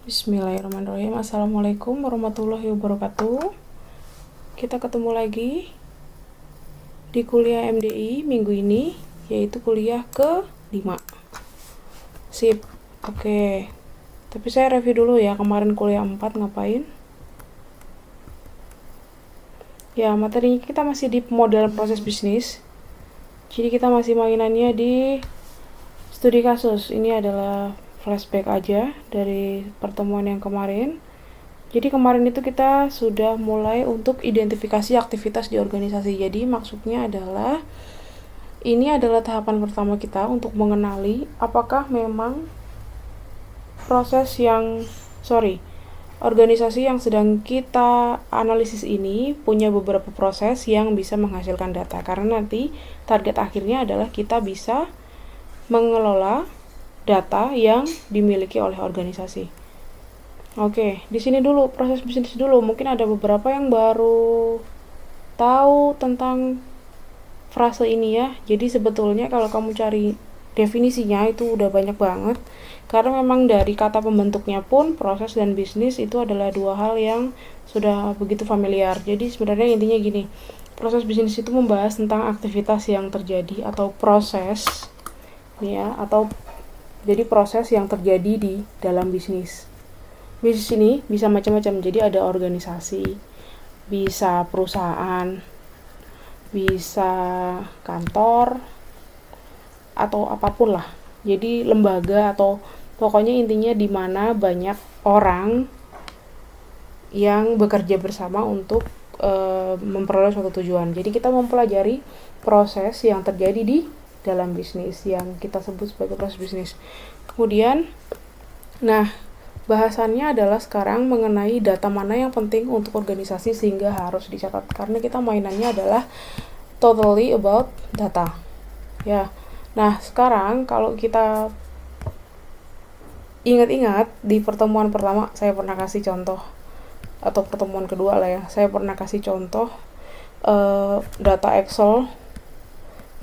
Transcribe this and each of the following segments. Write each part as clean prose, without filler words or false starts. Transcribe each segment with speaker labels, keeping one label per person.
Speaker 1: Bismillahirrahmanirrahim. Assalamualaikum warahmatullahi wabarakatuh. Kita ketemu lagi di kuliah MDI minggu ini, yaitu kuliah ke-5. Sip. Oke. Tapi saya review dulu ya, kemarin kuliah 4 ngapain. Ya, materinya kita masih di pemodelan proses bisnis. Jadi kita masih mainannya di studi kasus. Ini adalah flashback aja dari pertemuan yang kemarin. Jadi kemarin itu kita sudah mulai untuk identifikasi aktivitas di organisasi. Jadi maksudnya adalah ini adalah tahapan pertama kita untuk mengenali apakah memang organisasi yang sedang kita analisis ini punya beberapa proses yang bisa menghasilkan data. Karena nanti target akhirnya adalah kita bisa mengelola data yang dimiliki oleh organisasi. Oke, di sini dulu proses bisnis dulu. Mungkin ada beberapa yang baru tahu tentang frase ini ya. Jadi sebetulnya kalau kamu cari definisinya itu udah banyak banget. Karena memang dari kata pembentuknya pun proses dan bisnis itu adalah dua hal yang sudah begitu familiar. Jadi sebenarnya intinya gini, proses bisnis itu membahas tentang aktivitas yang terjadi atau proses ya, atau jadi proses yang terjadi di dalam bisnis. Bisnis ini bisa macam-macam. Jadi ada organisasi, bisa perusahaan, bisa kantor, atau apapun lah. Jadi lembaga atau pokoknya intinya di mana banyak orang yang bekerja bersama untuk memperoleh suatu tujuan. Jadi kita mempelajari proses yang terjadi di dalam bisnis yang kita sebut sebagai proses bisnis. Kemudian, bahasannya adalah sekarang mengenai data mana yang penting untuk organisasi sehingga harus dicatat. Karena kita mainannya adalah totally about data. Ya. Nah, sekarang kalau kita ingat-ingat di pertemuan pertama saya pernah kasih contoh, atau pertemuan kedua lah ya, saya pernah kasih contoh data Excel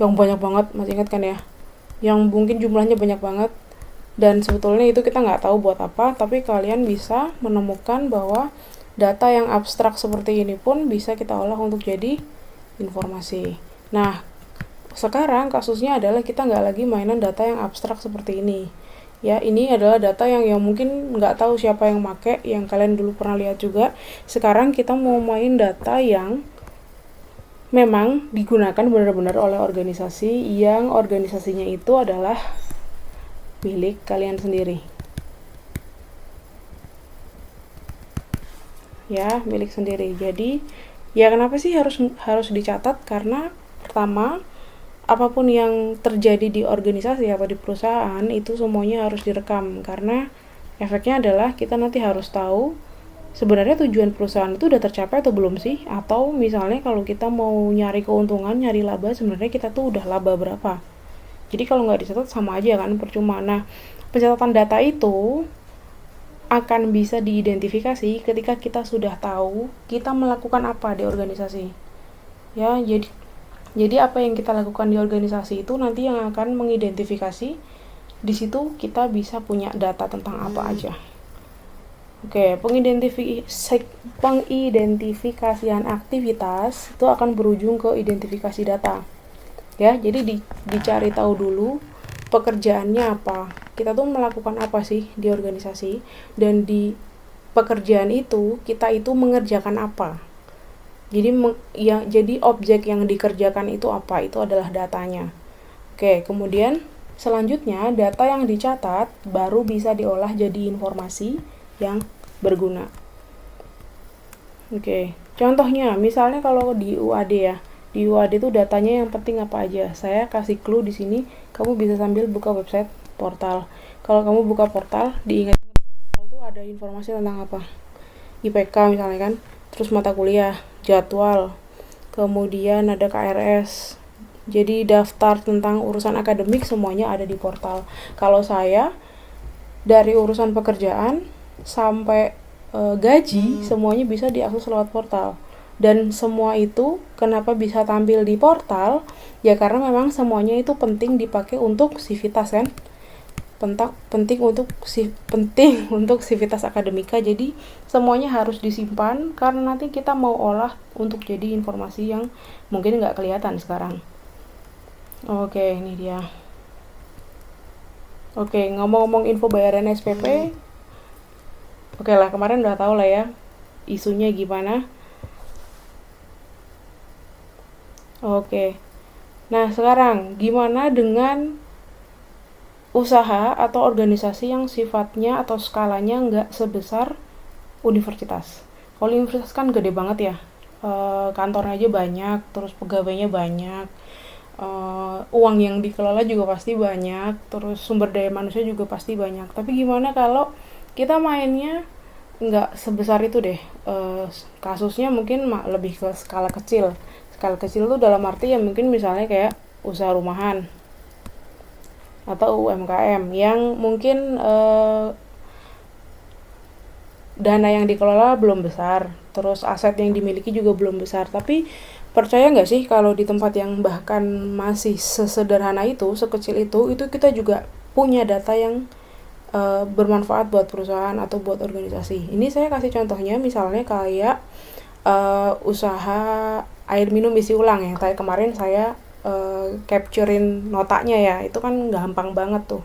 Speaker 1: yang banyak banget, masih ingat kan ya, yang mungkin jumlahnya banyak banget dan sebetulnya itu kita nggak tahu buat apa, tapi kalian bisa menemukan bahwa data yang abstrak seperti ini pun bisa kita olah untuk jadi informasi. Nah, sekarang kasusnya adalah kita nggak lagi mainan data yang abstrak seperti ini ya. Ini adalah data yang mungkin nggak tahu siapa yang make, yang kalian dulu pernah lihat juga. Sekarang kita mau main data yang memang digunakan benar-benar oleh organisasi, yang organisasinya itu adalah milik kalian sendiri. Ya, milik sendiri. Jadi, ya kenapa sih harus dicatat? Karena pertama, apapun yang terjadi di organisasi atau di perusahaan itu semuanya harus direkam, karena efeknya adalah kita nanti harus tahu sebenarnya tujuan perusahaan itu udah tercapai atau belum sih, atau misalnya kalau kita mau nyari keuntungan, nyari laba, sebenarnya kita tuh udah laba berapa. Jadi kalau nggak dicatat sama aja kan, percuma. Nah, pencatatan data itu akan bisa diidentifikasi ketika kita sudah tahu kita melakukan apa di organisasi ya. Jadi apa yang kita lakukan di organisasi itu nanti yang akan mengidentifikasi, di situ kita bisa punya data tentang apa aja. Oke, pengidentifikasian aktivitas itu akan berujung ke identifikasi data. Ya, jadi dicari tahu dulu pekerjaannya apa. Kita tuh melakukan apa sih di organisasi, dan di pekerjaan itu kita itu mengerjakan apa. Jadi objek yang dikerjakan itu apa? Itu adalah datanya. Oke, kemudian selanjutnya data yang dicatat baru bisa diolah jadi informasi yang berguna. Oke, contohnya misalnya kalau di UAD ya, di UAD itu datanya yang penting apa aja. Saya kasih clue di sini, kamu bisa sambil buka website portal. Kalau kamu buka portal, diingat itu ada informasi tentang apa? IPK misalnya kan, terus mata kuliah, jadwal, kemudian ada KRS. Jadi daftar tentang urusan akademik semuanya ada di portal. Kalau saya dari urusan pekerjaan sampai gaji semuanya bisa diakses lewat portal. Dan semua itu kenapa bisa tampil di portal? Ya karena memang semuanya itu penting dipakai untuk sivitas kan. penting untuk sivitas akademika. Jadi semuanya harus disimpan karena nanti kita mau olah untuk jadi informasi yang mungkin nggak kelihatan sekarang. Oke, ini dia. Oke, ngomong-ngomong info bayaran SPP, oke lah, kemarin udah tahu lah ya isunya gimana. Oke, nah sekarang gimana dengan usaha atau organisasi yang sifatnya atau skalanya nggak sebesar universitas? Kalau universitas kan gede banget ya, kantornya aja banyak, terus pegawainya banyak, uang yang dikelola juga pasti banyak, terus sumber daya manusia juga pasti banyak. Tapi gimana kalau kita mainnya nggak sebesar itu deh, kasusnya mungkin lebih ke skala kecil. Skala kecil tuh dalam arti ya mungkin misalnya kayak usaha rumahan atau UMKM yang mungkin dana yang dikelola belum besar, terus aset yang dimiliki juga belum besar. Tapi percaya nggak sih kalau di tempat yang bahkan masih sesederhana itu, sekecil itu kita juga punya data yang bermanfaat buat perusahaan atau buat organisasi. Ini saya kasih contohnya misalnya kayak usaha air minum isi ulang ya, kayak kemarin saya capturein notanya ya, itu kan gampang banget tuh.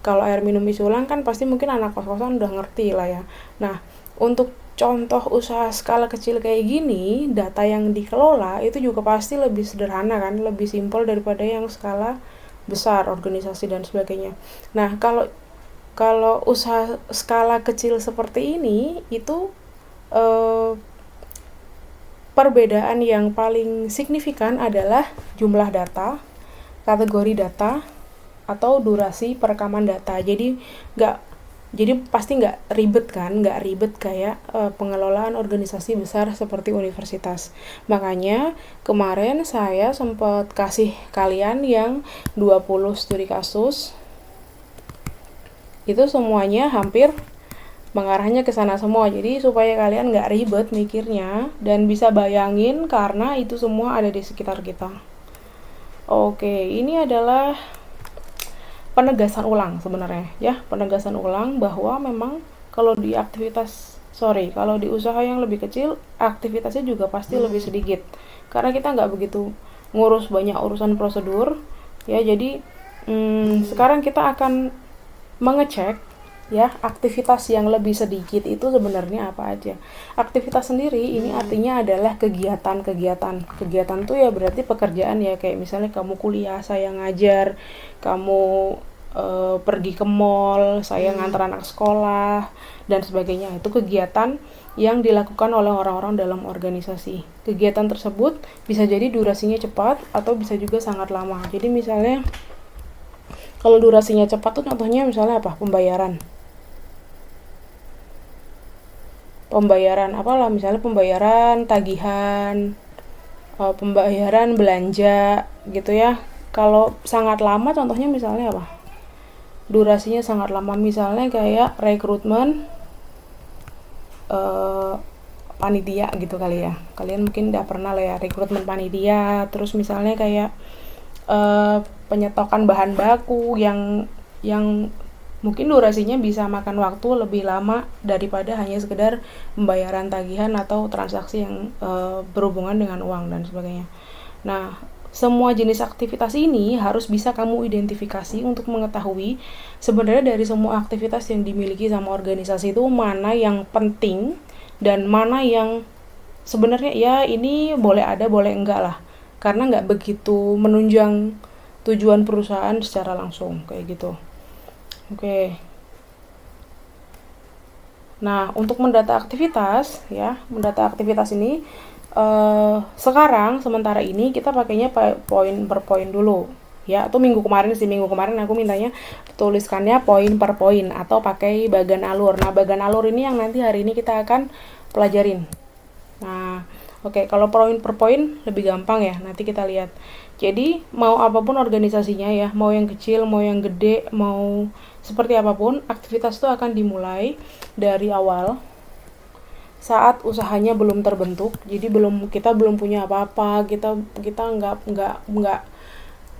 Speaker 1: Kalau air minum isi ulang kan pasti mungkin anak kos-kosan udah ngerti lah ya. Nah, untuk contoh usaha skala kecil kayak gini, data yang dikelola itu juga pasti lebih sederhana kan, lebih simpel daripada yang skala besar, organisasi dan sebagainya. Nah, kalau usaha skala kecil seperti ini itu perbedaan yang paling signifikan adalah jumlah data, kategori data, atau durasi perekaman data. Jadi pasti nggak ribet kan, nggak ribet kayak pengelolaan organisasi besar seperti universitas. Makanya kemarin saya sempat kasih kalian yang 20 studi kasus, itu semuanya hampir mengarahnya ke sana semua. Jadi supaya kalian nggak ribet mikirnya dan bisa bayangin karena itu semua ada di sekitar kita. Oke, ini adalah penegasan ulang sebenarnya ya, penegasan ulang bahwa memang kalau di kalau di usaha yang lebih kecil aktivitasnya juga pasti lebih sedikit karena kita nggak begitu ngurus banyak urusan prosedur ya. Jadi sekarang kita akan mengecek ya aktivitas yang lebih sedikit itu sebenarnya apa aja. Aktivitas sendiri ini artinya adalah kegiatan tuh ya berarti pekerjaan ya, kayak misalnya kamu kuliah, saya ngajar, kamu pergi ke mall, saya ngantar anak sekolah dan sebagainya. Itu kegiatan yang dilakukan oleh orang-orang dalam organisasi. Kegiatan tersebut bisa jadi durasinya cepat atau bisa juga sangat lama. Jadi misalnya kalau durasinya cepat tuh contohnya misalnya apa? Pembayaran apalah, misalnya pembayaran tagihan, pembayaran belanja gitu ya. Kalau sangat lama contohnya misalnya apa? Durasinya sangat lama misalnya kayak rekrutmen panitia gitu kali ya. Kalian mungkin udah pernah lah ya rekrutmen panitia. Terus misalnya kayak penyetokan bahan baku yang mungkin durasinya bisa makan waktu lebih lama daripada hanya sekedar pembayaran tagihan atau transaksi yang berhubungan dengan uang dan sebagainya. Nah, semua jenis aktivitas ini harus bisa kamu identifikasi untuk mengetahui sebenarnya dari semua aktivitas yang dimiliki sama organisasi itu mana yang penting dan mana yang sebenarnya ya ini boleh ada boleh enggak lah, karena nggak begitu menunjang tujuan perusahaan secara langsung kayak gitu. Oke. Nah, untuk mendata aktivitas ini sekarang sementara ini kita pakainya poin per poin dulu ya, atau minggu kemarin aku mintanya tuliskannya poin per poin atau pakai bagan alur. Nah, bagan alur ini yang nanti hari ini kita akan pelajarin. Nah, oke, kalau poin per poin lebih gampang ya, nanti kita lihat. Jadi mau apapun organisasinya ya, mau yang kecil, mau yang gede, mau seperti apapun, aktivitas itu akan dimulai dari awal saat usahanya belum terbentuk. Jadi kita belum punya apa-apa, kita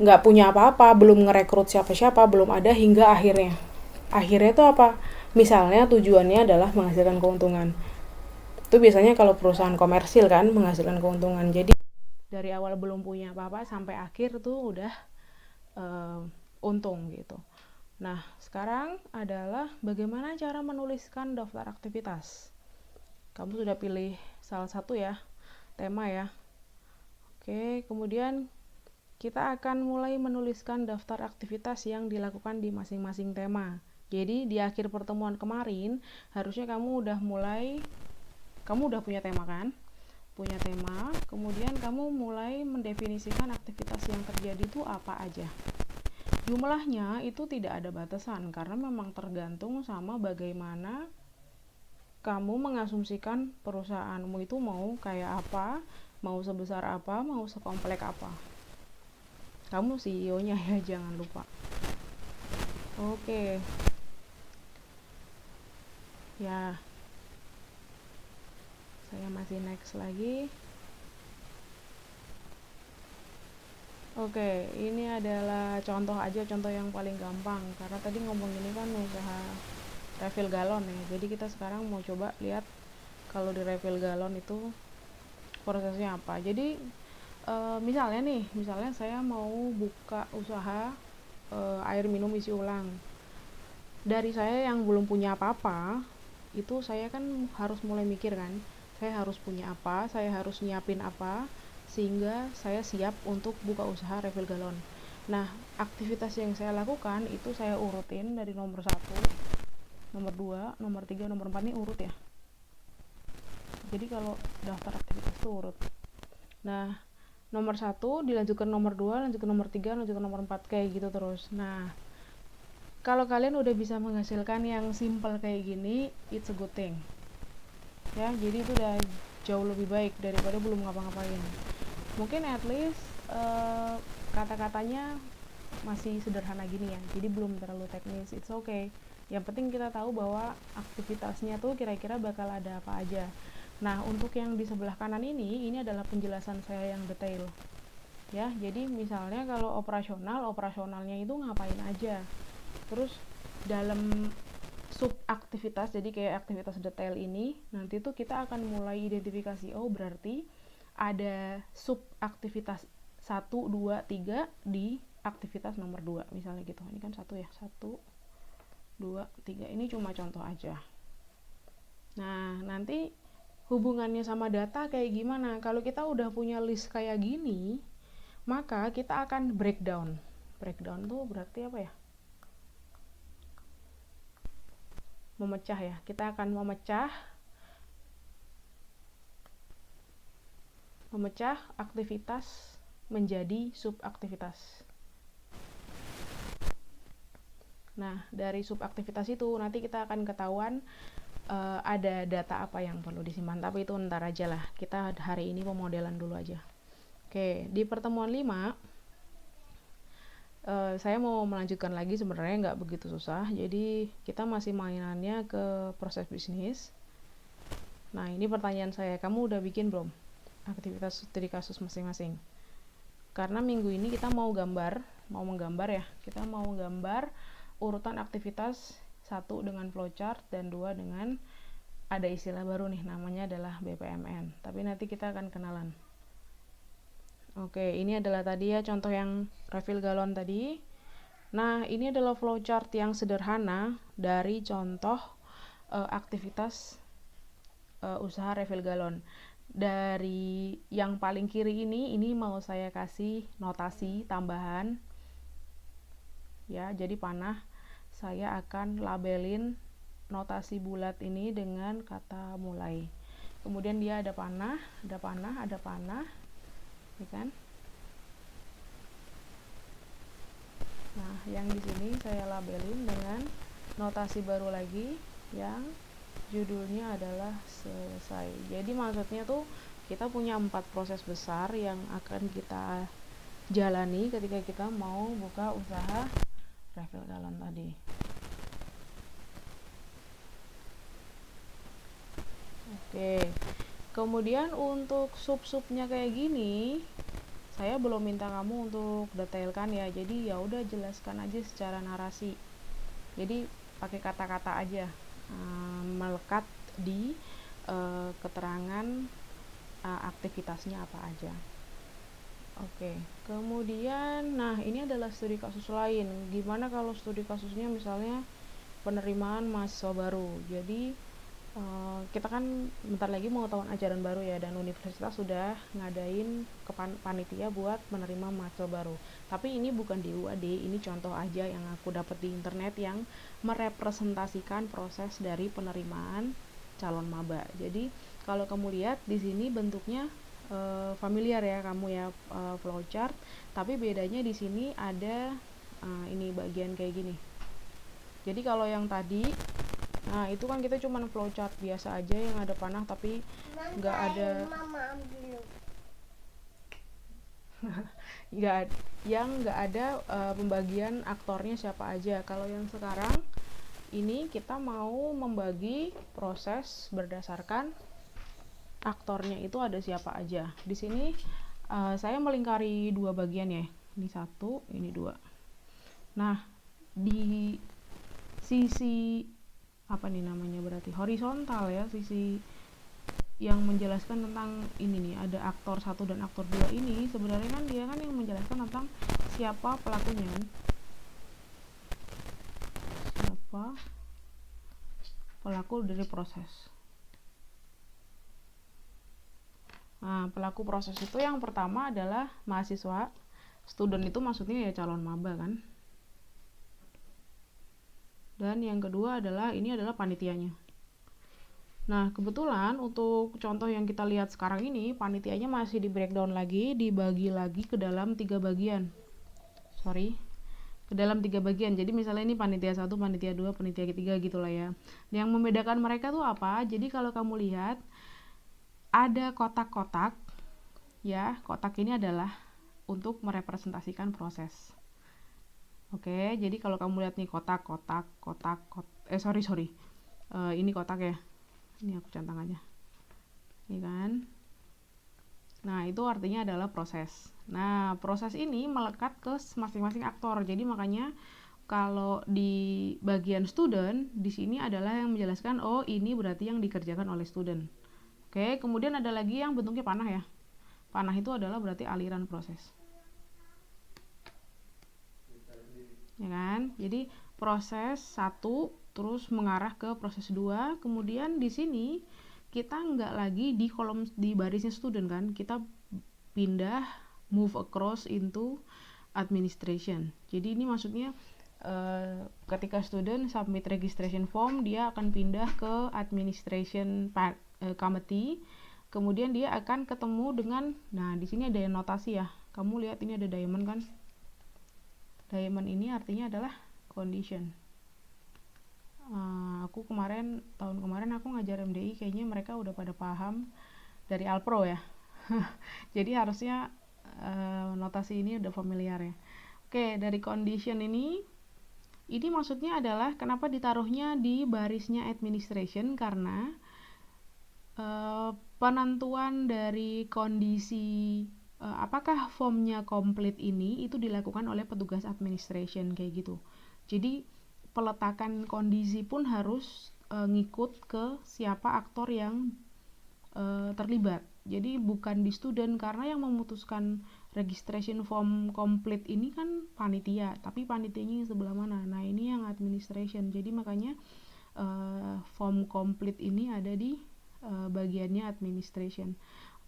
Speaker 1: nggak punya apa-apa, belum ngerekrut siapa-siapa, belum ada hingga akhirnya. akhirnya tuh apa? Misalnya tujuannya adalah menghasilkan keuntungan. Itu biasanya kalau perusahaan komersil kan menghasilkan keuntungan. Jadi dari awal belum punya apa-apa sampai akhir tuh udah untung gitu. Nah, sekarang adalah bagaimana cara menuliskan daftar aktivitas. Kamu sudah pilih salah satu ya, tema ya. Oke, kemudian kita akan mulai menuliskan daftar aktivitas yang dilakukan di masing-masing tema. Jadi di akhir pertemuan kemarin, harusnya kamu udah punya tema kan? Punya tema, kemudian kamu mulai mendefinisikan aktivitas yang terjadi itu apa aja. Jumlahnya itu tidak ada batasan karena memang tergantung sama bagaimana kamu mengasumsikan perusahaanmu itu mau kayak apa, mau sebesar apa, mau sekomplek apa. Kamu CEO-nya ya, jangan lupa. Oke. Ya. Saya masih next lagi. Oke, ini adalah contoh aja, contoh yang paling gampang. Karena tadi ngomong ini kan usaha refill galon ya. Jadi kita sekarang mau coba lihat kalau di refill galon itu prosesnya apa. Jadi misalnya saya mau buka usaha air minum isi ulang. Dari saya yang belum punya apa-apa, itu saya kan harus mulai mikir kan, saya harus punya apa, saya harus nyiapin apa, sehingga saya siap untuk buka usaha refill galon. Nah, aktivitas yang saya lakukan itu saya urutin dari nomor 1, nomor 2, nomor 3, nomor 4 ini urut ya. Jadi kalau daftar aktivitas itu urut. Nah, nomor 1 dilanjutkan nomor 2, lanjut ke nomor 3, lanjut ke nomor 4, kayak gitu terus. Nah, kalau kalian udah bisa menghasilkan yang simple kayak gini, it's a good thing. Ya, jadi itu udah jauh lebih baik daripada belum ngapa-ngapain. Mungkin at least kata-katanya masih sederhana gini ya, jadi belum terlalu teknis, it's okay. Yang penting kita tahu bahwa aktivitasnya tuh kira-kira bakal ada apa aja. Nah, untuk yang di sebelah kanan ini adalah penjelasan saya yang detail. Ya, jadi misalnya kalau operasionalnya itu ngapain aja. Terus dalam sub aktivitas, jadi kayak aktivitas detail ini, nanti tuh kita akan mulai identifikasi, oh berarti ada sub aktivitas 1, 2, 3 di aktivitas nomor 2, misalnya gitu. Ini kan 1 ya, 1, 2, 3, ini cuma contoh aja. Nah, nanti hubungannya sama data kayak gimana? Kalau kita udah punya list kayak gini, maka kita akan breakdown. Breakdown tuh berarti apa ya? Memecah ya. Kita akan memecah aktivitas menjadi subaktivitas. Nah, dari subaktivitas itu nanti kita akan ketahuan ada data apa yang perlu disimpan, tapi itu ntar aja lah. Kita hari ini pemodelan dulu aja. Oke, di pertemuan 5 saya mau melanjutkan lagi, sebenarnya nggak begitu susah, jadi kita masih mainannya ke proses bisnis. Nah, ini pertanyaan saya, kamu udah bikin belum aktivitas studi kasus masing-masing? Karena minggu ini kita mau menggambar ya, kita mau gambar urutan aktivitas 1 dengan flowchart dan 2 dengan ada istilah baru nih, namanya adalah BPMN, tapi nanti kita akan kenalan. Oke, ini adalah tadi ya contoh yang refill galon tadi. Nah, ini adalah flowchart yang sederhana dari contoh aktivitas usaha refill galon. Dari yang paling kiri ini mau saya kasih notasi tambahan ya, jadi panah saya akan labelin notasi bulat ini dengan kata mulai. Kemudian dia ada panah, ya kan? Nah, yang di sini saya labelin dengan notasi baru lagi yang judulnya adalah selesai. Jadi maksudnya tuh kita punya 4 proses besar yang akan kita jalani ketika kita mau buka usaha refill galon tadi. Oke, kemudian untuk sub-subnya kayak gini, saya belum minta kamu untuk detailkan ya, jadi ya udah jelaskan aja secara narasi. Jadi pakai kata-kata aja, melekat di keterangan aktivitasnya apa aja. Oke, kemudian nah ini adalah studi kasus lain. Gimana kalau studi kasusnya misalnya penerimaan mahasiswa baru. Jadi kita kan bentar lagi mau tahun ajaran baru ya, dan universitas sudah ngadain panitia buat menerima mahasiswa baru. Tapi ini bukan di UAD, ini contoh aja yang aku dapat di internet yang merepresentasikan proses dari penerimaan calon maba. Jadi kalau kamu lihat di sini bentuknya familiar ya kamu ya, flowchart, tapi bedanya di sini ada ini bagian kayak gini. Jadi kalau yang tadi, nah itu kan kita cuman flowchart biasa aja yang ada panah tapi nggak ada nggak ada pembagian aktornya siapa aja. Kalau yang sekarang ini kita mau membagi proses berdasarkan aktornya itu ada siapa aja. Di sini saya melingkari dua bagian ya. Ini satu, ini dua. Nah, di sisi apa nih namanya, berarti horizontal ya, sisi yang menjelaskan tentang ini nih, ada aktor 1 dan aktor 2 ini sebenarnya kan dia kan yang menjelaskan tentang siapa pelakunya kan. Siapa pelaku dari proses. Nah, pelaku proses itu yang pertama adalah mahasiswa. Student itu maksudnya ya calon maba kan. Dan yang kedua adalah ini adalah panitianya. Nah, kebetulan untuk contoh yang kita lihat sekarang ini, panitianya masih di breakdown lagi, dibagi lagi ke dalam 3 bagian. Ke dalam 3 bagian. Jadi misalnya ini panitia 1, panitia 2, panitia 3 gitulah ya. Yang membedakan mereka tuh apa? Jadi kalau kamu lihat ada kotak-kotak ya, kotak ini adalah untuk merepresentasikan proses. Oke, jadi kalau kamu lihat nih kotak, ini kotak ya. Ini aku centang aja. Ini kan. Nah, itu artinya adalah proses. Nah, proses ini melekat ke masing-masing aktor. Jadi makanya kalau di bagian student, di sini adalah yang menjelaskan, oh ini berarti yang dikerjakan oleh student. Oke, kemudian ada lagi yang bentuknya panah ya. Panah itu adalah berarti aliran proses. Ya kan? Jadi proses 1 terus mengarah ke proses 2. Kemudian di sini kita nggak lagi di kolom di barisnya student kan. Kita pindah move across into administration. Jadi ini maksudnya ketika student submit registration form, dia akan pindah ke administration committee. Kemudian dia akan ketemu dengan, nah di sini ada notasi ya. Kamu lihat ini ada diamond kan? Diamond ini artinya adalah condition. Aku tahun kemarin aku ngajar MDI, kayaknya mereka udah pada paham dari Alpro ya. Jadi harusnya notasi ini udah familiar ya. Oke, dari condition ini maksudnya adalah kenapa ditaruhnya di barisnya administration, karena penentuan dari kondisi apakah formnya komplit ini itu dilakukan oleh petugas administration kayak gitu. Jadi peletakan kondisi pun harus ngikut ke siapa aktor yang terlibat. Jadi bukan di student, karena yang memutuskan registration form komplit ini kan panitia, tapi panitianya yang sebelah mana? Nah, ini yang administration. Jadi makanya form komplit ini ada di bagiannya administration.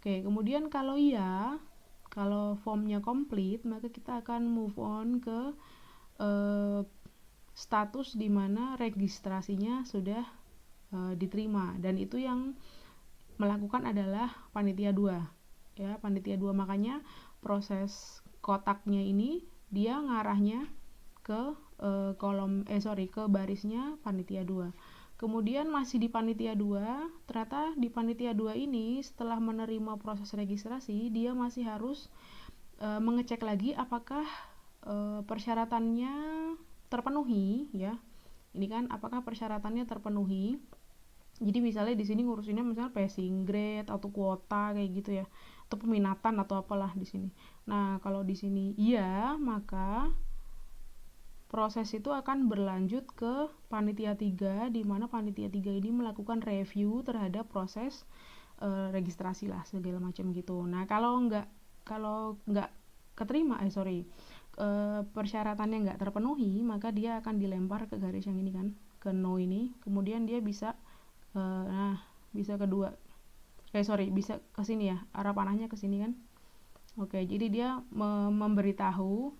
Speaker 1: Oke, kemudian kalau formnya komplit, maka kita akan move on ke status di mana registrasinya sudah diterima, dan itu yang melakukan adalah panitia 2 ya, panitia 2. Makanya proses kotaknya ini dia ngarahnya ke ke barisnya panitia 2. Kemudian masih di panitia 2, ternyata di panitia 2 ini setelah menerima proses registrasi, dia masih harus mengecek lagi apakah persyaratannya terpenuhi ya. Ini kan apakah persyaratannya terpenuhi. Jadi misalnya di sini ngurusinnya misalnya passing grade atau kuota kayak gitu ya, atau peminatan atau apalah di sini. Nah, kalau di sini iya, maka proses itu akan berlanjut ke panitia 3, di mana panitia 3 ini melakukan review terhadap proses registrasi lah segala macam gitu. Nah, kalau nggak keterima persyaratannya nggak terpenuhi, maka dia akan dilempar ke garis yang ini kan, ke no ini. Kemudian dia bisa bisa bisa ke sini ya, arah panahnya ke sini kan. Oke, jadi dia memberitahu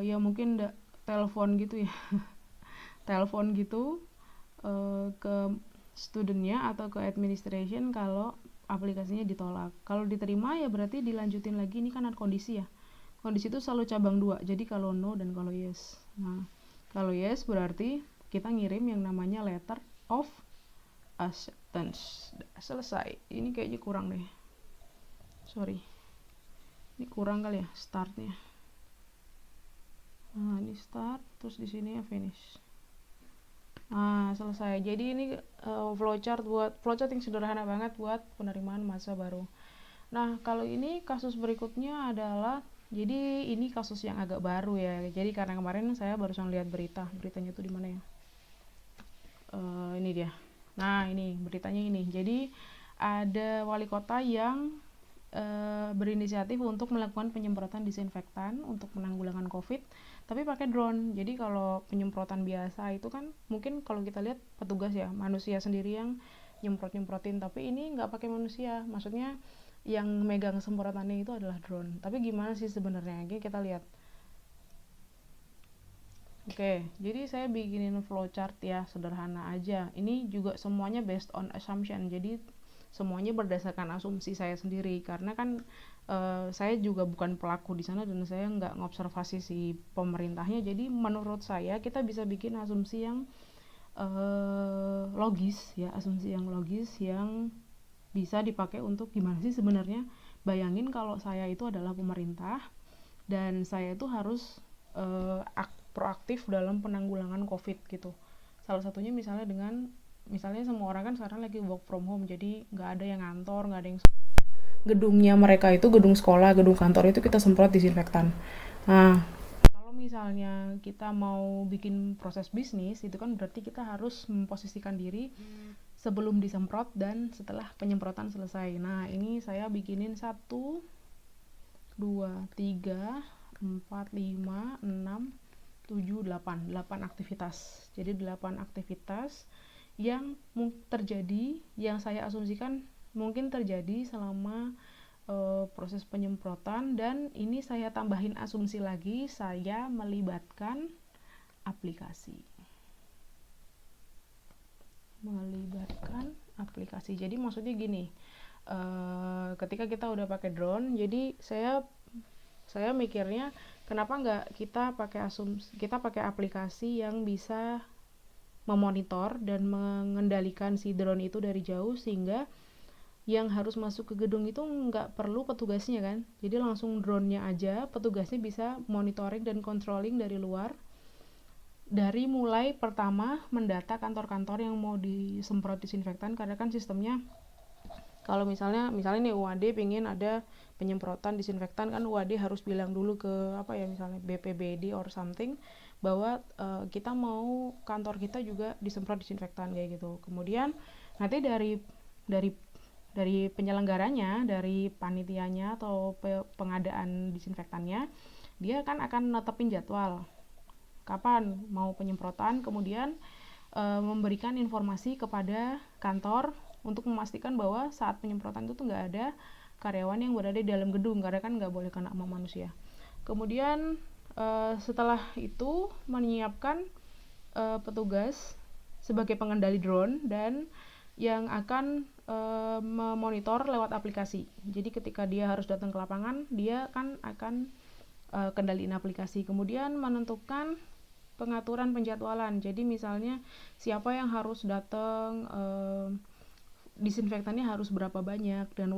Speaker 1: ya mungkin telepon gitu ya. Telepon gitu ke studentnya atau ke administration kalau aplikasinya ditolak. Kalau diterima ya berarti dilanjutin lagi, ini kan ada kondisi ya. Kondisi itu selalu cabang 2. Jadi kalau no dan kalau yes. Nah, kalau yes berarti kita ngirim yang namanya letter of acceptance. Selesai. Ini kayaknya kurang deh. Sorry. Ini kurang kali ya startnya. Nah, ini start, terus di sini ya finish. Nah, selesai. Jadi ini flowchart yang sederhana banget buat penerimaan mahasiswa baru. Nah, kalau ini kasus berikutnya adalah, jadi ini kasus yang agak baru ya. Jadi karena kemarin saya barusan lihat beritanya itu di mana ya? Ini dia. Nah, ini beritanya ini. Jadi ada wali kota yang berinisiatif untuk melakukan penyemprotan disinfektan untuk penanggulangan COVID, tapi pakai drone. Jadi kalau penyemprotan biasa itu kan mungkin kalau kita lihat petugas ya, manusia sendiri yang nyemprotin, tapi ini nggak pakai manusia. Maksudnya yang megang semprotannya itu adalah drone. Tapi gimana sih sebenarnya? Oke, kita lihat. Oke, jadi saya bikinin flowchart ya, sederhana aja. Ini juga semuanya based on assumption. Jadi semuanya berdasarkan asumsi saya sendiri, karena kan saya juga bukan pelaku di sana dan saya nggak ngobservasi si pemerintahnya. Jadi menurut saya kita bisa bikin asumsi yang logis ya, yang bisa dipakai untuk gimana sih sebenarnya. Bayangin kalau saya itu adalah pemerintah dan saya itu harus proaktif dalam penanggulangan COVID gitu. Salah satunya misalnya semua orang kan sekarang lagi work from home, jadi nggak ada yang ngantor, nggak ada yang gedungnya mereka itu, gedung sekolah, gedung kantor itu kita semprot disinfektan. Nah, kalau misalnya kita mau bikin proses bisnis, itu kan berarti kita harus memposisikan diri sebelum disemprot dan setelah penyemprotan selesai. Nah, ini saya bikinin 1, 2, 3, 4, 5, 6, 7, 8 aktivitas. Jadi 8 aktivitas yang saya asumsikan mungkin terjadi selama proses penyemprotan, dan ini saya tambahin asumsi lagi, saya melibatkan aplikasi. Jadi maksudnya gini, ketika kita udah pakai drone, jadi saya mikirnya kenapa nggak kita pakai aplikasi yang bisa memonitor dan mengendalikan si drone itu dari jauh, sehingga yang harus masuk ke gedung itu nggak perlu petugasnya kan, jadi langsung drone-nya aja, petugasnya bisa monitoring dan controlling dari luar, dari mulai pertama mendata kantor-kantor yang mau disemprot disinfektan. Karena kan sistemnya kalau misalnya nih UAD pengen ada penyemprotan disinfektan, kan UAD harus bilang dulu ke misalnya BPBD or something, bahwa kita mau kantor kita juga disemprot disinfektan kayak gitu. Kemudian nanti dari penyelenggaranya, dari panitianya atau pengadaan disinfektannya, dia kan akan netepin jadwal kapan mau penyemprotan, kemudian memberikan informasi kepada kantor untuk memastikan bahwa saat penyemprotan itu tuh nggak ada karyawan yang berada di dalam gedung, karena kan nggak boleh kena sama manusia. Kemudian setelah itu menyiapkan petugas sebagai pengendali drone dan yang akan memonitor lewat aplikasi. Jadi ketika dia harus datang ke lapangan, dia kan akan kendaliin aplikasi. Kemudian menentukan pengaturan penjadwalan. Jadi misalnya siapa yang harus datang, disinfektannya harus berapa banyak, dan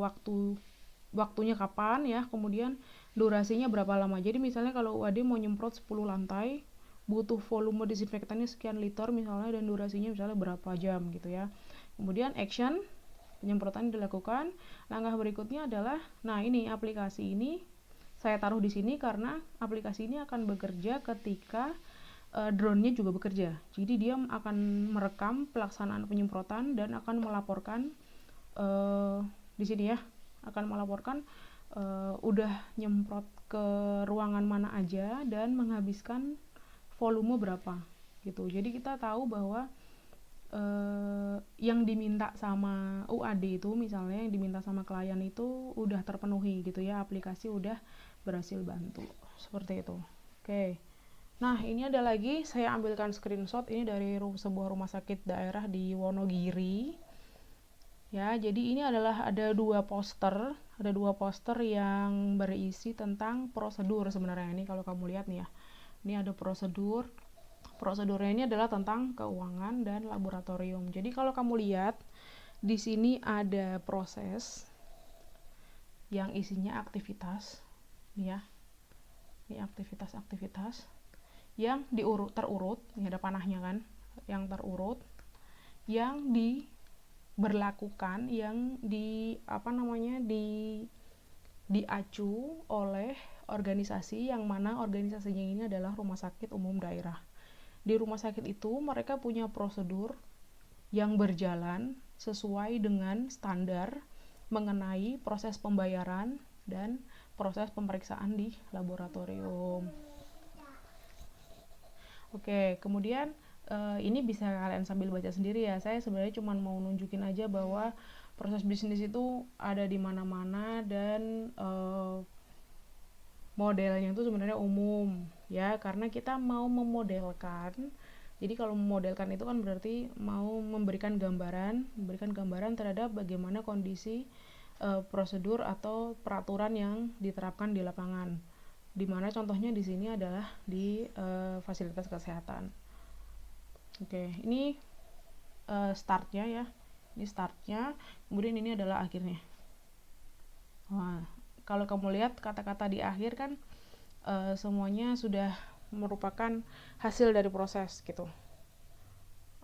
Speaker 1: waktunya kapan ya, kemudian durasinya berapa lama. Jadi misalnya kalau UAD mau nyemprot 10 lantai, butuh volume disinfektannya sekian liter misalnya, dan durasinya misalnya berapa jam gitu ya. Kemudian action penyemprotan dilakukan. Langkah berikutnya adalah, nah ini aplikasi ini saya taruh di sini karena aplikasi ini akan bekerja ketika drone-nya juga bekerja. Jadi dia akan merekam pelaksanaan penyemprotan dan akan melaporkan di sini ya, akan melaporkan udah nyemprot ke ruangan mana aja dan menghabiskan volume berapa gitu. Jadi kita tahu bahwa yang diminta sama UAD itu, misalnya yang diminta sama klien itu udah terpenuhi gitu ya, aplikasi udah berhasil bantu seperti itu. Oke. Nah, ini ada lagi, saya ambilkan screenshot ini dari sebuah rumah sakit daerah di Wonogiri. Ya, jadi ini adalah ada dua poster yang berisi tentang prosedur sebenarnya. Ini kalau kamu lihat nih ya. Ini ada prosedur. Prosedurnya ini adalah tentang keuangan dan laboratorium. Jadi kalau kamu lihat di sini ada proses yang isinya aktivitas, nih ya. Ini aktivitas-aktivitas yang terurut, ini ada panahnya kan, yang terurut, yang diberlakukan, yang diacu oleh organisasi yang mana organisasinya ini adalah Rumah Sakit Umum Daerah. Di rumah sakit itu mereka punya prosedur yang berjalan sesuai dengan standar mengenai proses pembayaran dan proses pemeriksaan di laboratorium. Oke, kemudian ini bisa kalian sambil baca sendiri ya. Saya sebenarnya cuma mau nunjukin aja bahwa proses bisnis itu ada di mana-mana dan modelnya itu sebenarnya umum ya, karena kita mau memodelkan. Jadi kalau memodelkan itu kan berarti mau memberikan gambaran terhadap bagaimana kondisi prosedur atau peraturan yang diterapkan di lapangan. Dimana contohnya di sini adalah di fasilitas kesehatan. Oke, ini startnya ya. Ini startnya, kemudian ini adalah akhirnya. Wah, kalau kamu lihat kata-kata di akhir kan semuanya sudah merupakan hasil dari proses gitu.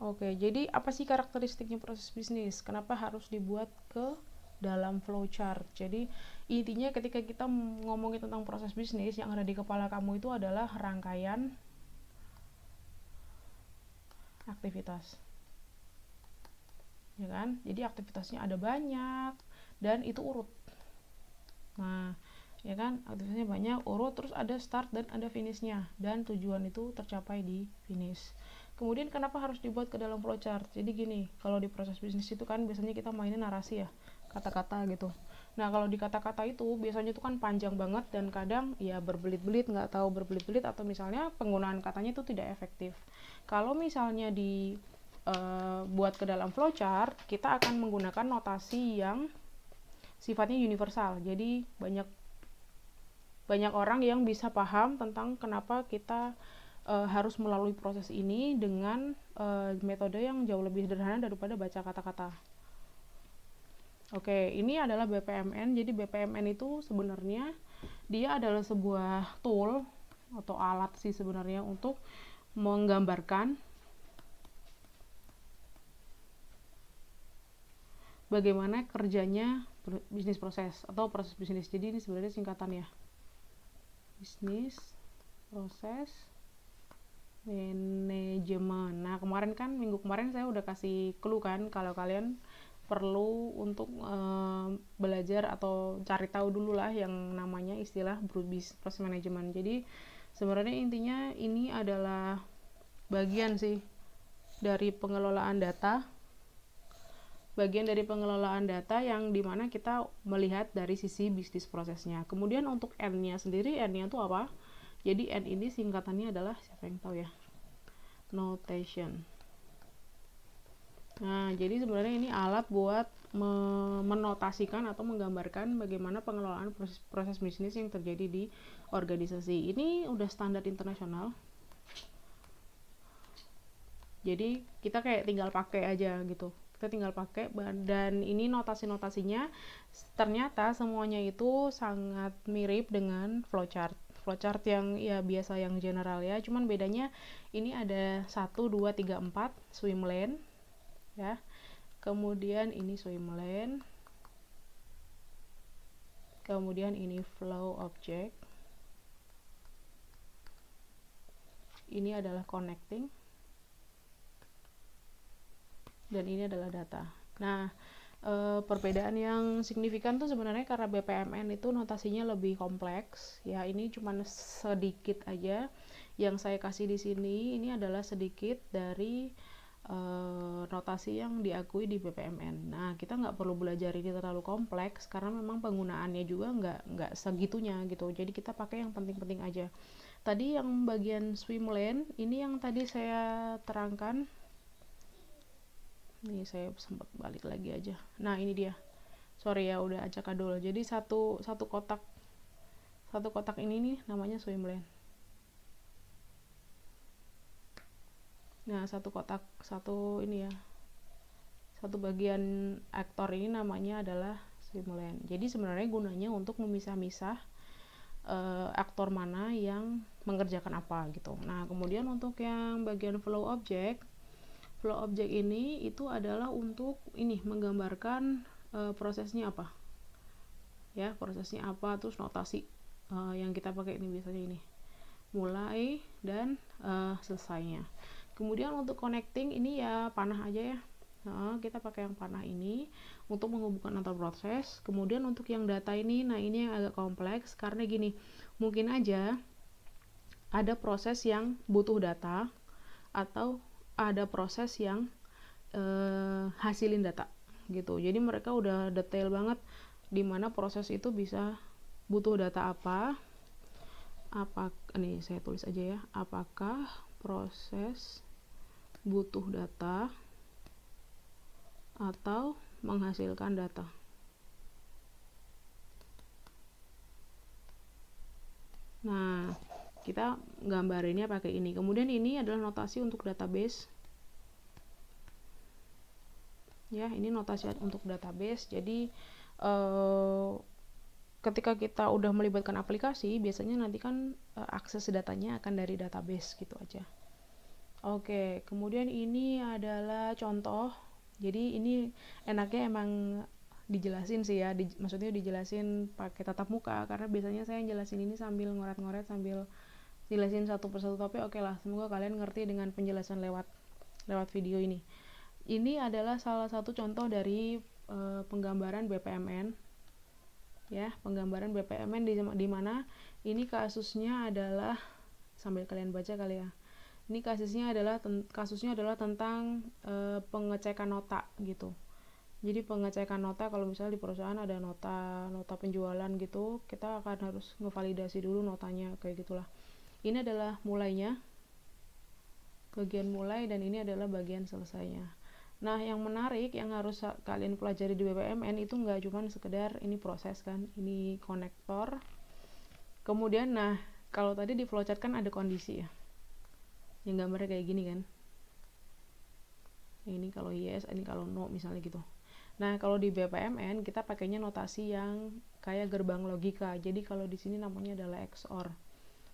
Speaker 1: Oke, jadi apa sih karakteristiknya proses bisnis? Kenapa harus dibuat ke dalam flowchart? Jadi intinya ketika kita ngomongin tentang proses bisnis, yang ada di kepala kamu itu adalah rangkaian aktivitas, ya kan? Jadi aktivitasnya ada banyak dan itu urut. Nah, ya kan, aktivitasnya banyak, urut, terus ada start dan ada finishnya, dan tujuan itu tercapai di finish. Kemudian kenapa harus dibuat ke dalam flowchart? Jadi gini, kalau di proses bisnis itu kan biasanya kita mainin narasi ya, kata-kata gitu. Nah, kalau di kata-kata itu biasanya itu kan panjang banget dan kadang ya berbelit-belit, nggak tahu berbelit-belit, atau misalnya penggunaan katanya itu tidak efektif. Kalau misalnya buat ke dalam flowchart, kita akan menggunakan notasi yang sifatnya universal. Jadi banyak orang yang bisa paham tentang kenapa kita harus melalui proses ini dengan metode yang jauh lebih sederhana daripada baca kata-kata. Oke, ini adalah BPMN. Jadi BPMN itu sebenarnya dia adalah sebuah tool atau alat sih sebenarnya untuk menggambarkan bagaimana kerjanya bisnis proses atau proses bisnis. Jadi ini sebenarnya singkatan ya. Bisnis proses manajemen. Nah, minggu kemarin saya udah kasih clue kan kalau kalian perlu untuk belajar atau cari tahu dulu lah yang namanya istilah proses manajemen. Jadi sebenarnya intinya ini adalah bagian sih dari pengelolaan data. Bagian dari pengelolaan data yang dimana kita melihat dari sisi bisnis prosesnya. Kemudian untuk N-nya sendiri, N-nya itu apa? Jadi N ini singkatannya adalah, siapa yang tahu ya? Notation. Nah, jadi sebenarnya ini alat buat menotasikan atau menggambarkan bagaimana pengelolaan proses bisnis yang terjadi di organisasi. Ini udah standar internasional. Jadi kita kayak tinggal pakai aja gitu. Kita tinggal pakai, dan ini notasi-notasinya ternyata semuanya itu sangat mirip dengan flowchart yang ya biasa, yang general ya, cuman bedanya ini ada 1, 2, 3, 4 swim lane ya, kemudian ini swim lane, kemudian ini flow object, ini adalah connecting, dan ini adalah data. Nah, perbedaan yang signifikan tuh sebenarnya karena BPMN itu notasinya lebih kompleks ya. Ini cuma sedikit aja yang saya kasih di sini. Ini adalah sedikit dari notasi yang diakui di BPMN. Nah, kita nggak perlu belajar ini terlalu kompleks karena memang penggunaannya juga nggak segitunya gitu. Jadi kita pakai yang penting-penting aja. Tadi yang bagian swim lane ini yang tadi saya terangkan. Nih saya sempat balik lagi aja. Nah, ini dia. Sorry ya udah acak adul. Jadi satu kotak ini nih namanya swim lane. Nah, satu ini ya. Satu bagian aktor ini namanya adalah swim lane. Jadi sebenarnya gunanya untuk memisah-misah aktor mana yang mengerjakan apa gitu. Nah, kemudian untuk yang bagian flow object ini itu adalah untuk ini menggambarkan prosesnya apa ya, prosesnya apa, terus notasi yang kita pakai ini biasanya ini mulai dan selesainya. Kemudian untuk connecting ini ya panah aja ya. Nah, kita pakai yang panah ini untuk menghubungkan antar proses. Kemudian untuk yang data ini, nah ini yang agak kompleks karena gini, mungkin aja ada proses yang butuh data atau ada proses yang hasilin data gitu. Jadi mereka udah detail banget dimana proses itu bisa butuh data apa nih saya tulis aja ya, apakah proses butuh data atau menghasilkan data. Nah, kita gambarinnya pakai ini. Kemudian ini adalah notasi untuk database. Ya, ini notasi untuk database. Jadi ketika kita udah melibatkan aplikasi, biasanya nanti kan akses datanya akan dari database gitu aja. Oke, kemudian ini adalah contoh. Jadi ini enaknya emang dijelasin sih ya, maksudnya dijelasin pakai tatap muka karena biasanya saya jelasin ini sambil ngoret-ngoret sambil jelasin satu persatu, tapi oke lah, semoga kalian ngerti dengan penjelasan lewat video ini. Ini adalah salah satu contoh dari penggambaran BPMN ya, penggambaran BPMN di mana ini kasusnya adalah, sambil kalian baca kali ya, ini kasusnya adalah tentang pengecekan nota gitu. Jadi pengecekan nota, kalau misalnya di perusahaan ada nota penjualan gitu, kita akan harus ngevalidasi dulu notanya kayak gitulah. Ini adalah mulainya, bagian mulai, dan ini adalah bagian selesainya. Nah, yang menarik yang harus kalian pelajari di BPMN itu nggak cuma sekedar ini proses kan, ini konektor. Kemudian, nah kalau tadi di flowchart kan ada kondisi ya, yang gambarnya kayak gini kan. Ini kalau yes, ini kalau no misalnya gitu. Nah, kalau di BPMN kita pakainya notasi yang kayak gerbang logika. Jadi kalau di sini namanya adalah XOR.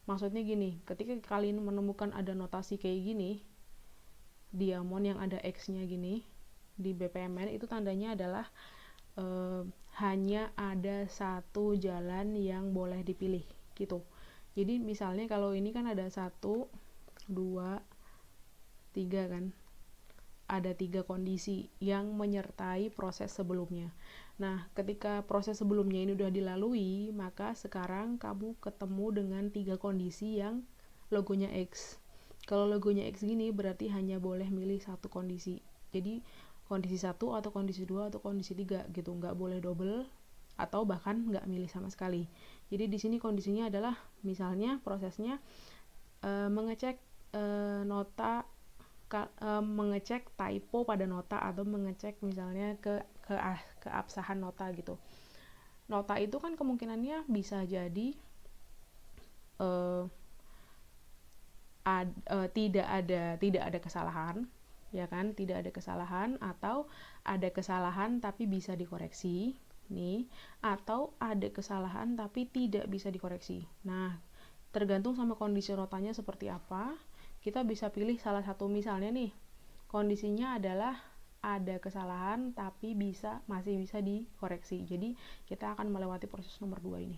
Speaker 1: Maksudnya gini, ketika kalian menemukan ada notasi kayak gini, diamond yang ada X-nya gini di BPMN, itu tandanya adalah hanya ada satu jalan yang boleh dipilih gitu. Jadi misalnya kalau ini kan ada 1, 2, 3 kan, ada 3 kondisi yang menyertai proses sebelumnya. Nah, ketika proses sebelumnya ini udah dilalui, maka sekarang kamu ketemu dengan 3 kondisi yang logonya X. Kalau logonya X gini, berarti hanya boleh milih satu kondisi. Jadi, kondisi 1 atau kondisi 2 atau kondisi 3 gitu, nggak boleh double atau bahkan nggak milih sama sekali. Jadi, di sini kondisinya adalah misalnya prosesnya mengecek nota, mengecek typo pada nota atau mengecek misalnya keabsahan nota gitu. Nota itu kan kemungkinannya bisa jadi tidak ada kesalahan, ya kan? Tidak ada kesalahan, atau ada kesalahan tapi bisa dikoreksi nih, atau ada kesalahan tapi tidak bisa dikoreksi. Nah, tergantung sama kondisi notanya seperti apa, kita bisa pilih salah satu. Misalnya nih, kondisinya adalah ada kesalahan tapi masih bisa dikoreksi. Jadi kita akan melewati proses nomor 2 ini.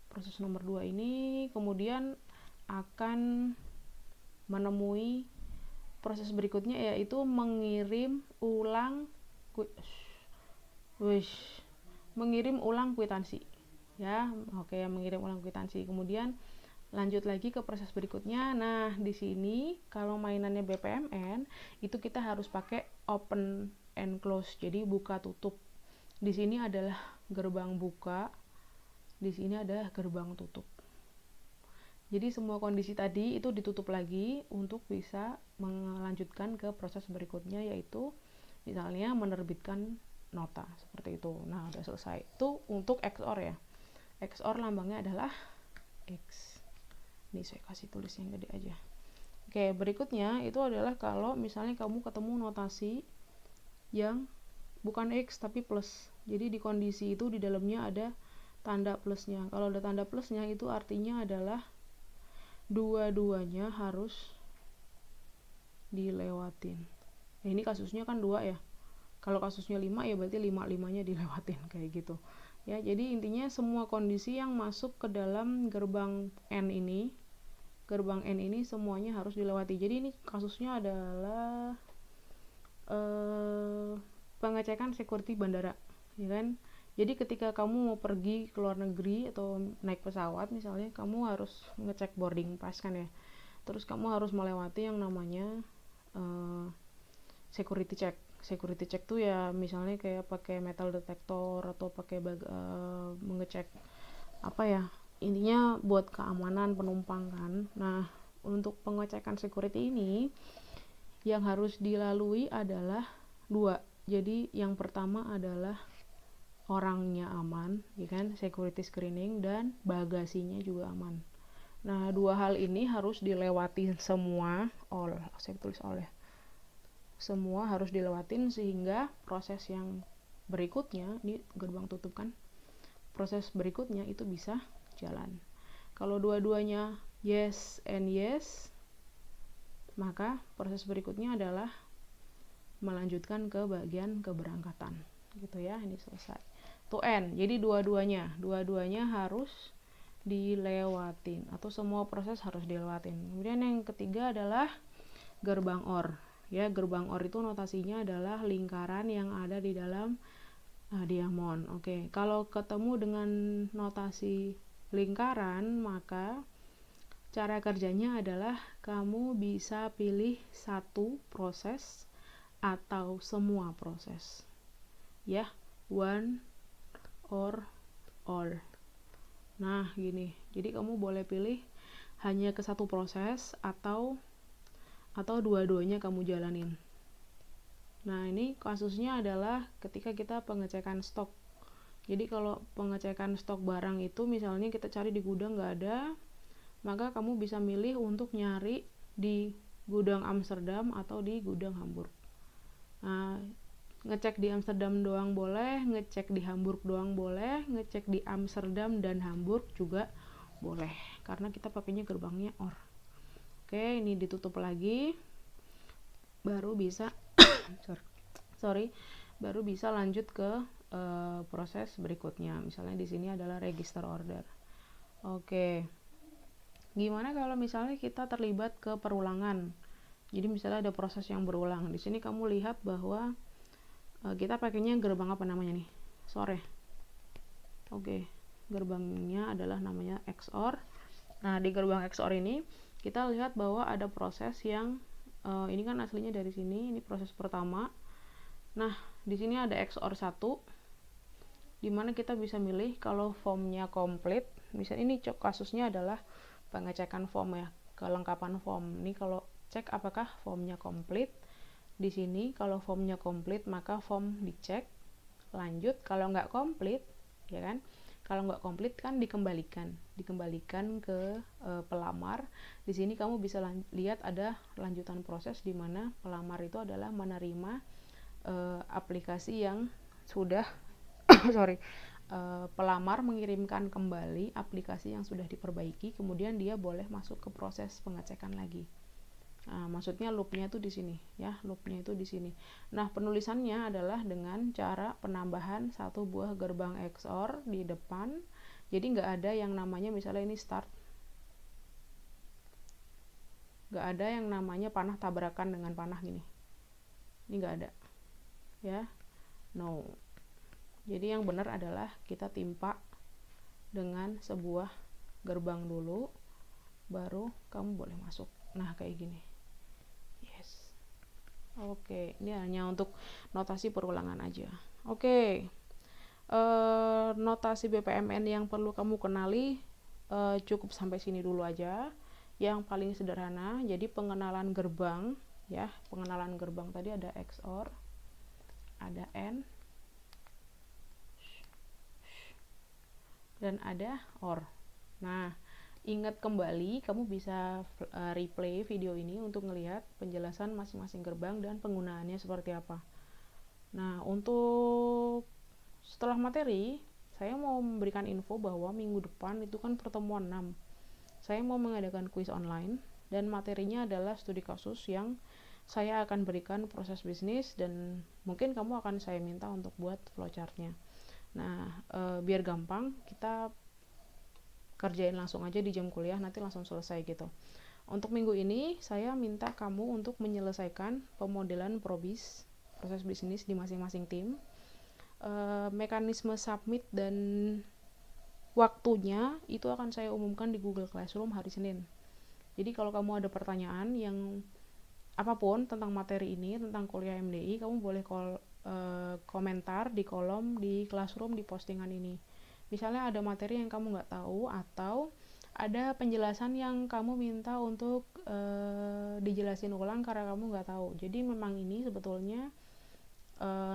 Speaker 1: Proses nomor 2 ini kemudian akan menemui proses berikutnya, yaitu mengirim ulang kwitansi. Ya, oke, mengirim ulang kwitansi. Kemudian lanjut lagi ke proses berikutnya. Nah, di sini kalau mainannya BPMN itu kita harus pakai open and close. Jadi buka tutup. Di sini adalah gerbang buka, di sini adalah gerbang tutup. Jadi semua kondisi tadi itu ditutup lagi untuk bisa melanjutkan ke proses berikutnya, yaitu misalnya menerbitkan nota seperti itu. Nah, udah selesai. Itu untuk XOR ya. XOR lambangnya adalah X. Ini saya kasih tulis yang gede aja. Oke, berikutnya itu adalah kalau misalnya kamu ketemu notasi yang bukan X tapi plus. Jadi di kondisi itu di dalamnya ada tanda plusnya. Kalau ada tanda plusnya itu artinya adalah dua-duanya harus dilewatin. Nah, ini kasusnya kan 2 ya. Kalau kasusnya 5 ya berarti 5-5-nya dilewatin kayak gitu. Ya, jadi intinya semua kondisi yang masuk ke dalam gerbang N ini semuanya harus dilewati. Jadi ini kasusnya adalah pengecekan security bandara, ya kan? Jadi ketika kamu mau pergi ke luar negeri atau naik pesawat misalnya, kamu harus ngecek boarding pass kan ya. Terus kamu harus melewati yang namanya security check. Security check tuh ya misalnya kayak pakai metal detector atau pakai mengecek apa ya, intinya buat keamanan penumpang kan. Nah, untuk pengecekan security ini yang harus dilalui adalah 2. Jadi yang pertama adalah orangnya aman, ya kan, security screening, dan bagasinya juga aman. Nah, 2 hal ini harus dilewati semua, saya tulis ya. Semua harus dilewatin sehingga proses yang berikutnya, ini gerbang tutup kan, proses berikutnya itu bisa jalan. Kalau dua-duanya yes and yes, maka proses berikutnya adalah melanjutkan ke bagian keberangkatan, gitu ya. Ini selesai. To N. Jadi dua-duanya harus dilewatin atau semua proses harus dilewatin. Kemudian yang ketiga adalah gerbang OR. Ya, gerbang OR itu notasinya adalah lingkaran yang ada di dalam diamond. Oke, kalau ketemu dengan notasi lingkaran, maka cara kerjanya adalah kamu bisa pilih satu proses atau semua proses. Ya, one or all. Nah, gini. Jadi kamu boleh pilih hanya ke satu proses atau dua-duanya kamu jalanin. Nah, ini kasusnya adalah ketika kita pengecekan stok. Jadi kalau pengecekan stok barang itu misalnya kita cari di gudang nggak ada, maka kamu bisa milih untuk nyari di gudang Amsterdam atau di gudang Hamburg. Nah, ngecek di Amsterdam doang boleh, ngecek di Hamburg doang boleh, ngecek di Amsterdam dan Hamburg juga boleh, karena kita pakainya gerbangnya OR. Oke, ini ditutup lagi, baru bisa baru bisa lanjut ke proses berikutnya. Misalnya di sini adalah register order. Oke, gimana kalau misalnya kita terlibat ke perulangan? Jadi misalnya ada proses yang berulang. Di sini kamu lihat bahwa kita pakainya gerbang apa namanya nih? XOR ya. Oke, gerbangnya adalah namanya XOR. Nah, di gerbang XOR ini kita lihat bahwa ada proses yang ini kan aslinya dari sini, ini proses pertama. Nah, di sini ada XOR 1, dimana kita bisa milih kalau formnya komplit. Misalnya ini kasusnya adalah pengecekan form ya, kelengkapan form. Ini kalau cek apakah formnya komplit. Di sini kalau formnya komplit maka form dicek, lanjut. Kalau nggak komplit, ya kan? Kalau nggak komplit kan dikembalikan ke pelamar. Di sini kamu bisa lihat ada lanjutan proses di mana pelamar itu adalah menerima aplikasi yang sudah pelamar mengirimkan kembali aplikasi yang sudah diperbaiki, kemudian dia boleh masuk ke proses pengecekan lagi. Nah, maksudnya loopnya itu di sini ya, loopnya itu di sini. Nah, penulisannya adalah dengan cara penambahan satu buah gerbang XOR di depan. Jadi nggak ada yang namanya misalnya ini start, nggak ada yang namanya panah tabrakan dengan panah gini. Ini nggak ada, ya. No. Jadi yang benar adalah kita timpa dengan sebuah gerbang dulu, baru kamu boleh masuk. Nah, kayak gini. Yes. Oke, ini hanya untuk notasi perulangan aja. Oke. Notasi BPMN yang perlu kamu kenali cukup sampai sini dulu aja. Yang paling sederhana, jadi pengenalan gerbang ya. Pengenalan gerbang tadi ada XOR, ada AND, dan ada OR. Nah, ingat kembali, kamu bisa replay video ini untuk melihat penjelasan masing-masing gerbang dan penggunaannya seperti apa. Nah, untuk setelah materi, saya mau memberikan info bahwa minggu depan itu kan pertemuan 6. Saya mau mengadakan kuis online dan materinya adalah studi kasus yang saya akan berikan proses bisnis dan mungkin kamu akan saya minta untuk buat flowchartnya. Nah, biar gampang kita kerjain langsung aja di jam kuliah, nanti langsung selesai gitu. Untuk minggu ini saya minta kamu untuk menyelesaikan pemodelan probis, proses bisnis di masing-masing tim, mekanisme submit dan waktunya itu akan saya umumkan di Google Classroom hari Senin. Jadi kalau kamu ada pertanyaan yang apapun tentang materi ini, tentang kuliah MDI, kamu boleh komentar di kolom di Classroom di postingan ini. Misalnya ada materi yang kamu nggak tahu atau ada penjelasan yang kamu minta untuk dijelasin ulang karena kamu nggak tahu. Jadi memang ini sebetulnya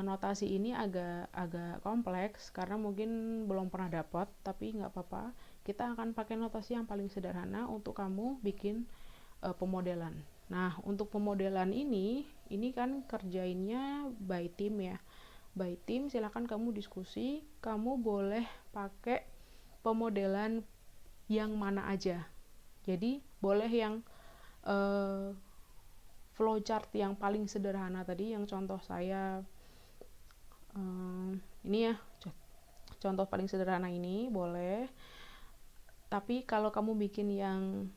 Speaker 1: notasi ini agak kompleks karena mungkin belum pernah dapat, tapi nggak apa-apa, kita akan pakai notasi yang paling sederhana untuk kamu bikin pemodelan. Nah, untuk pemodelan ini kan kerjainnya by team ya, by team. Silahkan kamu diskusi, kamu boleh pakai pemodelan yang mana aja. Jadi boleh yang flowchart yang paling sederhana tadi, yang contoh saya ini ya, contoh paling sederhana ini boleh. Tapi kalau kamu bikin yang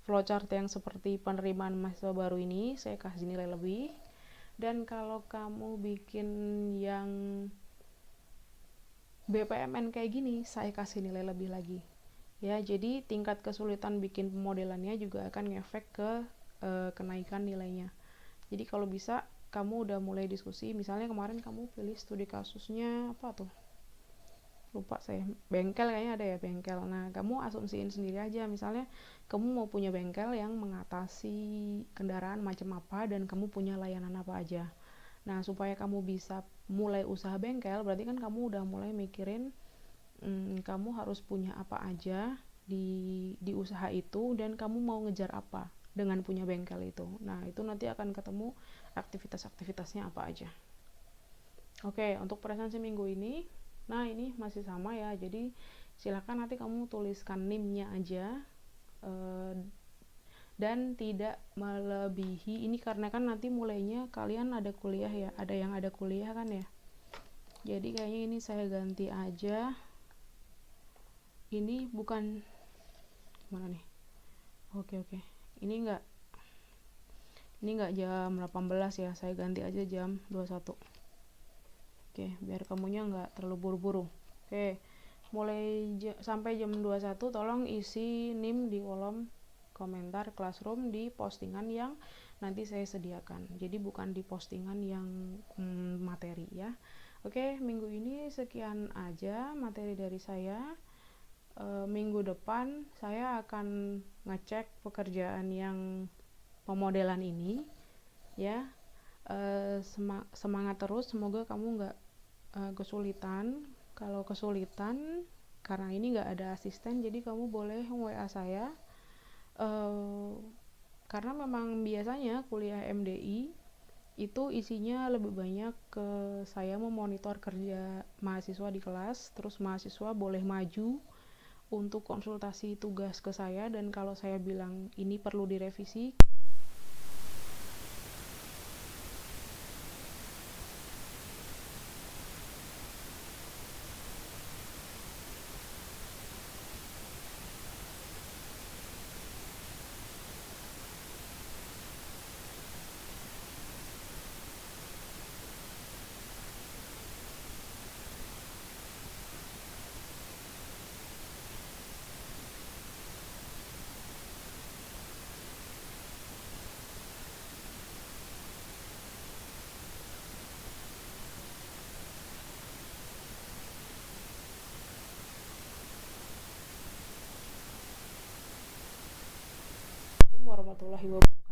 Speaker 1: flowchart yang seperti penerimaan mahasiswa baru ini, saya kasih nilai lebih. Dan kalau kamu bikin yang BPMN kayak gini, saya kasih nilai lebih lagi. Ya, jadi tingkat kesulitan bikin pemodelannya juga akan ngefek ke kenaikan nilainya. Jadi kalau bisa kamu udah mulai diskusi, misalnya kemarin kamu pilih studi kasusnya apa tuh? Lupa saya, bengkel kayaknya ada ya, bengkel. Nah, kamu asumsiin sendiri aja, misalnya kamu mau punya bengkel yang mengatasi kendaraan macam apa dan kamu punya layanan apa aja. Nah, supaya kamu bisa mulai usaha bengkel, berarti kan kamu udah mulai mikirin kamu harus punya apa aja di usaha itu dan kamu mau ngejar apa dengan punya bengkel itu. Nah, itu nanti akan ketemu aktivitas-aktivitasnya apa aja. Oke, untuk presensi minggu ini, nah ini masih sama ya. Jadi silakan nanti kamu tuliskan NIM-nya aja dan tidak melebihi ini, karena kan nanti mulainya kalian ada kuliah ya, ada yang ada kuliah kan ya. Jadi kayaknya ini saya ganti aja. Ini bukan mana nih? Oke. Ini enggak jam 18 ya, saya ganti aja jam 21. Oke, biar kamunya enggak terlalu buru-buru. Oke, mulai sampai jam 21 tolong isi NIM di kolom komentar Classroom di postingan yang nanti saya sediakan. Jadi bukan di postingan yang materi ya. Oke, minggu ini sekian aja materi dari saya. Minggu depan saya akan ngecek pekerjaan yang pemodelan ini ya. Semangat terus, semoga kamu nggak kesulitan. Kalau kesulitan karena ini nggak ada asisten, jadi kamu boleh WA saya, karena memang biasanya kuliah MDI itu isinya lebih banyak ke saya memonitor kerja mahasiswa di kelas, terus mahasiswa boleh maju untuk konsultasi tugas ke saya, dan kalau saya bilang ini perlu direvisi, warahmatullahi wabarakatuh.